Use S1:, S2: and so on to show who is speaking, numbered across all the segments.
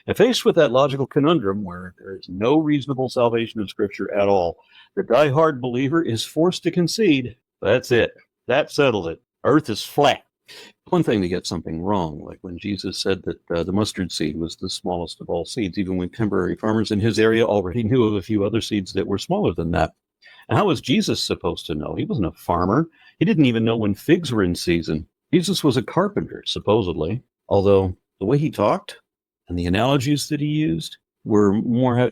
S1: And faced with that logical conundrum where there is no reasonable salvation of Scripture at all, the die-hard believer is forced to concede, that's it. That settles it. Earth is flat. One thing to get something wrong, like when Jesus said that the mustard seed was the smallest of all seeds, even when temporary farmers in his area already knew of a few other seeds that were smaller than that. And how was Jesus supposed to know? He wasn't a farmer. He didn't even know when figs were in season. Jesus was a carpenter, supposedly, although the way he talked and the analogies that he used were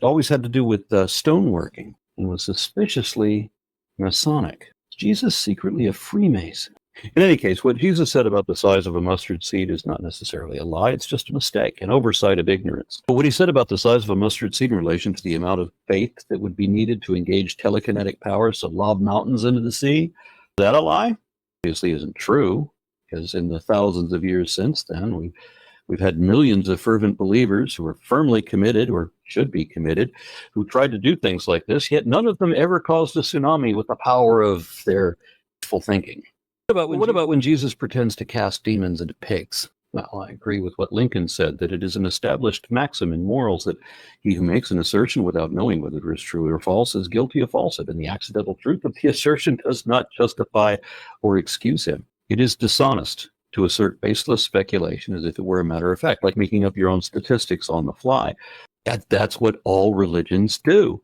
S1: always had to do with stoneworking and was suspiciously Masonic. Is Jesus secretly a Freemason? In any case, what Jesus said about the size of a mustard seed is not necessarily a lie. It's just a mistake, an oversight of ignorance. But what he said about the size of a mustard seed in relation to the amount of faith that would be needed to engage telekinetic powers to lob mountains into the sea, is that a lie? Obviously isn't true, because in the thousands of years since then, we've had millions of fervent believers who are firmly committed, or should be committed, who tried to do things like this, yet none of them ever caused a tsunami with the power of their wishful thinking. What about when Jesus pretends to cast demons into pigs? Well, I agree with what Lincoln said, that it is an established maxim in morals that he who makes an assertion without knowing whether it is true or false is guilty of falsehood, and the accidental truth of the assertion does not justify or excuse him. It is dishonest to assert baseless speculation as if it were a matter of fact, like making up your own statistics on the fly. That's what all religions do.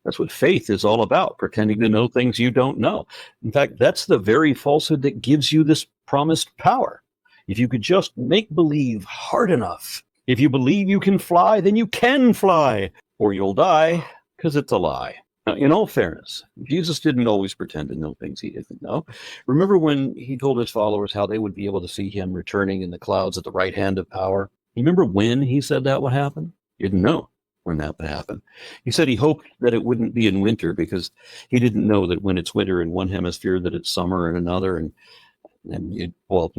S1: That's what faith is all about, pretending to know things you don't know. In fact, that's the very falsehood that gives you this promised power. If you could just make believe hard enough, if you believe you can fly, then you can fly, or you'll die, because it's a lie. Now, in all fairness, Jesus didn't always pretend to know things he didn't know. Remember when he told his followers how they would be able to see him returning in the clouds at the right hand of power? You remember when he said that would happen? He didn't know when that would happen. He said he hoped that it wouldn't be in winter because he didn't know that when it's winter in one hemisphere that it's summer in another. And he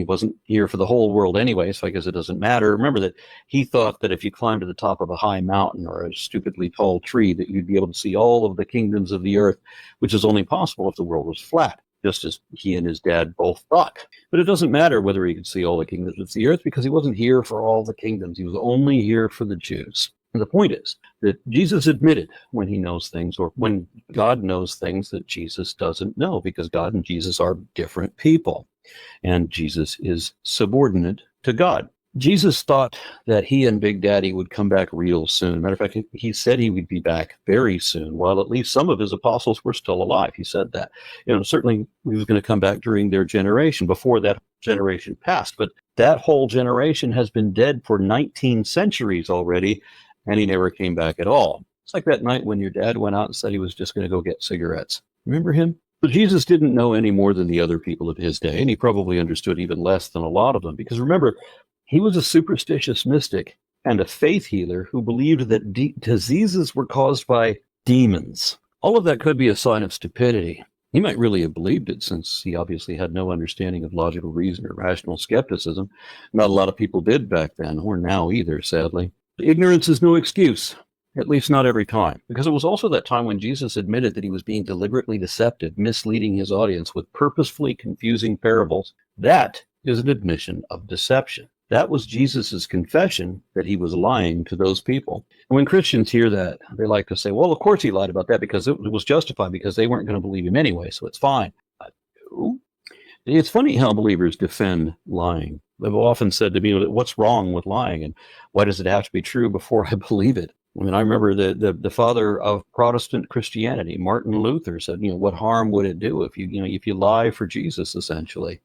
S1: wasn't here for the whole world anyway, so I guess it doesn't matter. Remember that he thought that if you climbed to the top of a high mountain or a stupidly tall tree, that you'd be able to see all of the kingdoms of the earth, which is only possible if the world was flat, just as he and his dad both thought. But it doesn't matter whether he could see all the kingdoms of the earth because he wasn't here for all the kingdoms. He was only here for the Jews. And the point is that Jesus admitted when he knows things, or when God knows things that Jesus doesn't know, because God and Jesus are different people. And Jesus is subordinate to God. Jesus thought that he and Big Daddy would come back real soon. Matter of fact, he said he would be back very soon, while at least some of his apostles were still alive. He said that. Certainly he was going to come back during their generation, before that generation passed. But that whole generation has been dead for 19 centuries already, and he never came back at all. It's like that night when your dad went out and said he was just going to go get cigarettes. Remember him? But Jesus didn't know any more than the other people of his day, and he probably understood even less than a lot of them. Because remember, he was a superstitious mystic and a faith healer who believed that diseases were caused by demons. All of that could be a sign of stupidity. He might really have believed it, since he obviously had no understanding of logical reason or rational skepticism. Not a lot of people did back then, or now either, sadly. Ignorance is no excuse, at least not every time, because it was also that time when Jesus admitted that he was being deliberately deceptive, misleading his audience with purposefully confusing parables. That is an admission of deception. That was Jesus's confession that he was lying to those people. And when Christians hear that, they like to say, well, of course he lied about that because it was justified, because they weren't going to believe him anyway, so it's fine. No. It's funny how believers defend lying. They've often said to me, what's wrong with lying, and why does it have to be true before I believe it? I mean, I remember the father of Protestant Christianity, Martin Luther, said, what harm would it do if you lie for Jesus, essentially?